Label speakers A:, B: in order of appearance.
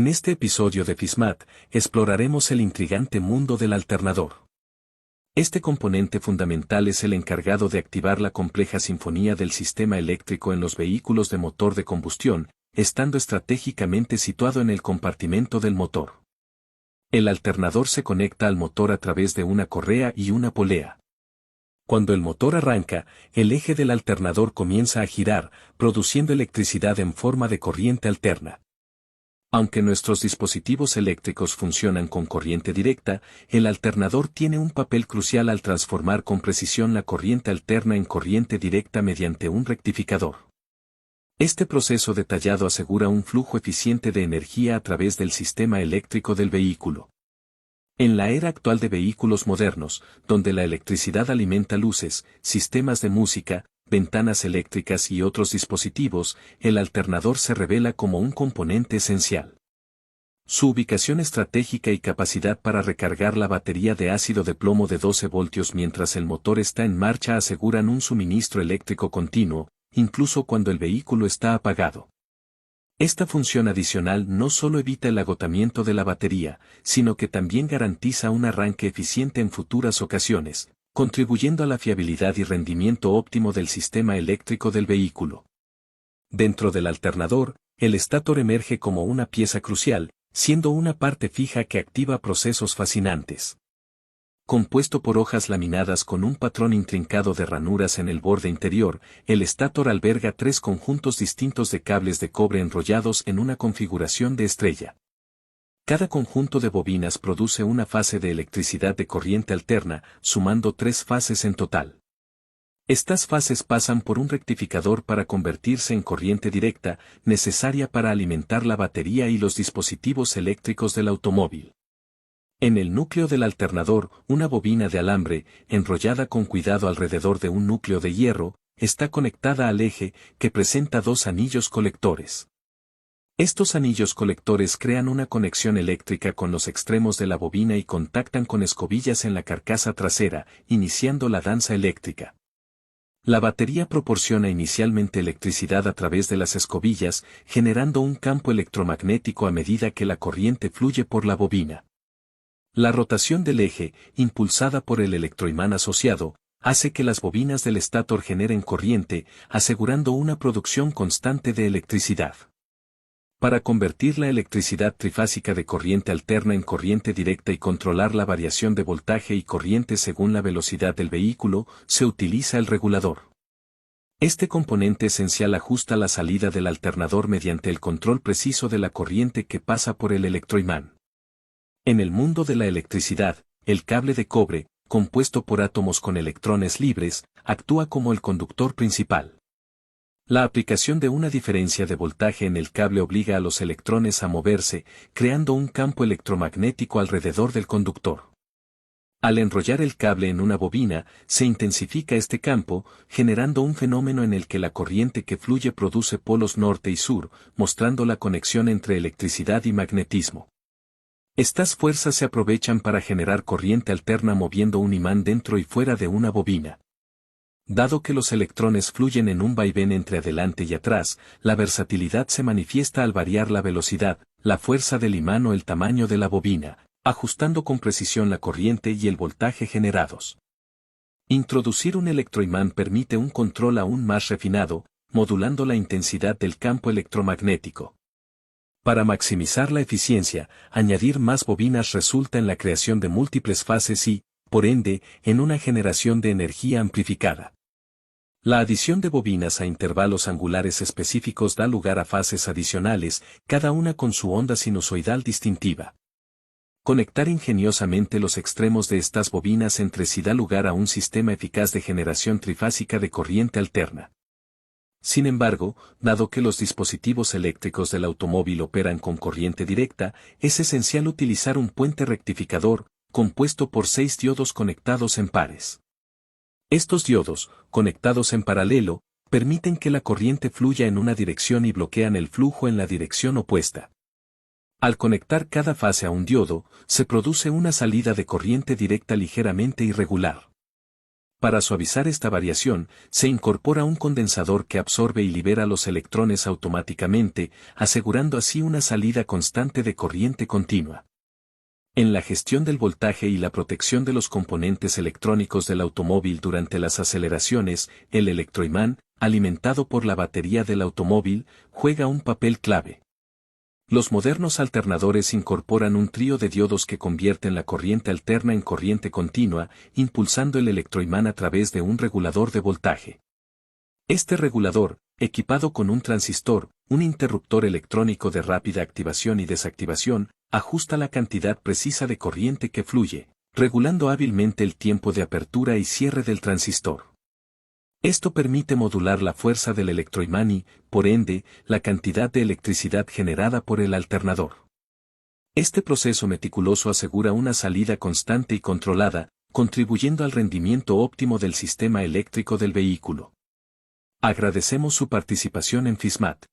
A: En este episodio de FISMAT, exploraremos el intrigante mundo del alternador. Este componente fundamental es el encargado de activar la compleja sinfonía del sistema eléctrico en los vehículos de motor de combustión, estando estratégicamente situado en el compartimento del motor. El alternador se conecta al motor a través de una correa y una polea. Cuando el motor arranca, el eje del alternador comienza a girar, produciendo electricidad en forma de corriente alterna. Aunque nuestros dispositivos eléctricos funcionan con corriente directa, el alternador tiene un papel crucial al transformar con precisión la corriente alterna en corriente directa mediante un rectificador. Este proceso detallado asegura un flujo eficiente de energía a través del sistema eléctrico del vehículo. En la era actual de vehículos modernos, donde la electricidad alimenta luces, sistemas de música, ventanas eléctricas y otros dispositivos, el alternador se revela como un componente esencial. Su ubicación estratégica y capacidad para recargar la batería de ácido de plomo de 12 voltios mientras el motor está en marcha aseguran un suministro eléctrico continuo, incluso cuando el vehículo está apagado. Esta función adicional no solo evita el agotamiento de la batería, sino que también garantiza un arranque eficiente en futuras ocasiones, contribuyendo a la fiabilidad y rendimiento óptimo del sistema eléctrico del vehículo. Dentro del alternador, el estátor emerge como una pieza crucial, siendo una parte fija que activa procesos fascinantes. Compuesto por hojas laminadas con un patrón intrincado de ranuras en el borde interior, el estátor alberga 3 conjuntos distintos de cables de cobre enrollados en una configuración de estrella. Cada conjunto de bobinas produce una fase de electricidad de corriente alterna, sumando 3 fases en total. Estas fases pasan por un rectificador para convertirse en corriente directa, necesaria para alimentar la batería y los dispositivos eléctricos del automóvil. En el núcleo del alternador, una bobina de alambre, enrollada con cuidado alrededor de un núcleo de hierro, está conectada al eje, que presenta 2 anillos colectores. Estos anillos colectores crean una conexión eléctrica con los extremos de la bobina y contactan con escobillas en la carcasa trasera, iniciando la danza eléctrica. La batería proporciona inicialmente electricidad a través de las escobillas, generando un campo electromagnético a medida que la corriente fluye por la bobina. La rotación del eje, impulsada por el electroimán asociado, hace que las bobinas del estátor generen corriente, asegurando una producción constante de electricidad. Para convertir la electricidad trifásica de corriente alterna en corriente directa y controlar la variación de voltaje y corriente según la velocidad del vehículo, se utiliza el regulador. Este componente esencial ajusta la salida del alternador mediante el control preciso de la corriente que pasa por el electroimán. En el mundo de la electricidad, el cable de cobre, compuesto por átomos con electrones libres, actúa como el conductor principal. La aplicación de una diferencia de voltaje en el cable obliga a los electrones a moverse, creando un campo electromagnético alrededor del conductor. Al enrollar el cable en una bobina, se intensifica este campo, generando un fenómeno en el que la corriente que fluye produce polos norte y sur, mostrando la conexión entre electricidad y magnetismo. Estas fuerzas se aprovechan para generar corriente alterna moviendo un imán dentro y fuera de una bobina. Dado que los electrones fluyen en un vaivén entre adelante y atrás, la versatilidad se manifiesta al variar la velocidad, la fuerza del imán o el tamaño de la bobina, ajustando con precisión la corriente y el voltaje generados. Introducir un electroimán permite un control aún más refinado, modulando la intensidad del campo electromagnético. Para maximizar la eficiencia, añadir más bobinas resulta en la creación de múltiples fases y, por ende, en una generación de energía amplificada. La adición de bobinas a intervalos angulares específicos da lugar a fases adicionales, cada una con su onda sinusoidal distintiva. Conectar ingeniosamente los extremos de estas bobinas entre sí da lugar a un sistema eficaz de generación trifásica de corriente alterna. Sin embargo, dado que los dispositivos eléctricos del automóvil operan con corriente directa, es esencial utilizar un puente rectificador, compuesto por 6 diodos conectados en pares. Estos diodos, conectados en paralelo, permiten que la corriente fluya en una dirección y bloquean el flujo en la dirección opuesta. Al conectar cada fase a un diodo, se produce una salida de corriente directa ligeramente irregular. Para suavizar esta variación, se incorpora un condensador que absorbe y libera los electrones automáticamente, asegurando así una salida constante de corriente continua. En la gestión del voltaje y la protección de los componentes electrónicos del automóvil durante las aceleraciones, el electroimán, alimentado por la batería del automóvil, juega un papel clave. Los modernos alternadores incorporan un trío de diodos que convierten la corriente alterna en corriente continua, impulsando el electroimán a través de un regulador de voltaje. Este regulador, equipado con un transistor, un interruptor electrónico de rápida activación y desactivación, ajusta la cantidad precisa de corriente que fluye, regulando hábilmente el tiempo de apertura y cierre del transistor. Esto permite modular la fuerza del electroimán y, por ende, la cantidad de electricidad generada por el alternador. Este proceso meticuloso asegura una salida constante y controlada, contribuyendo al rendimiento óptimo del sistema eléctrico del vehículo. Agradecemos su participación en FISMAT.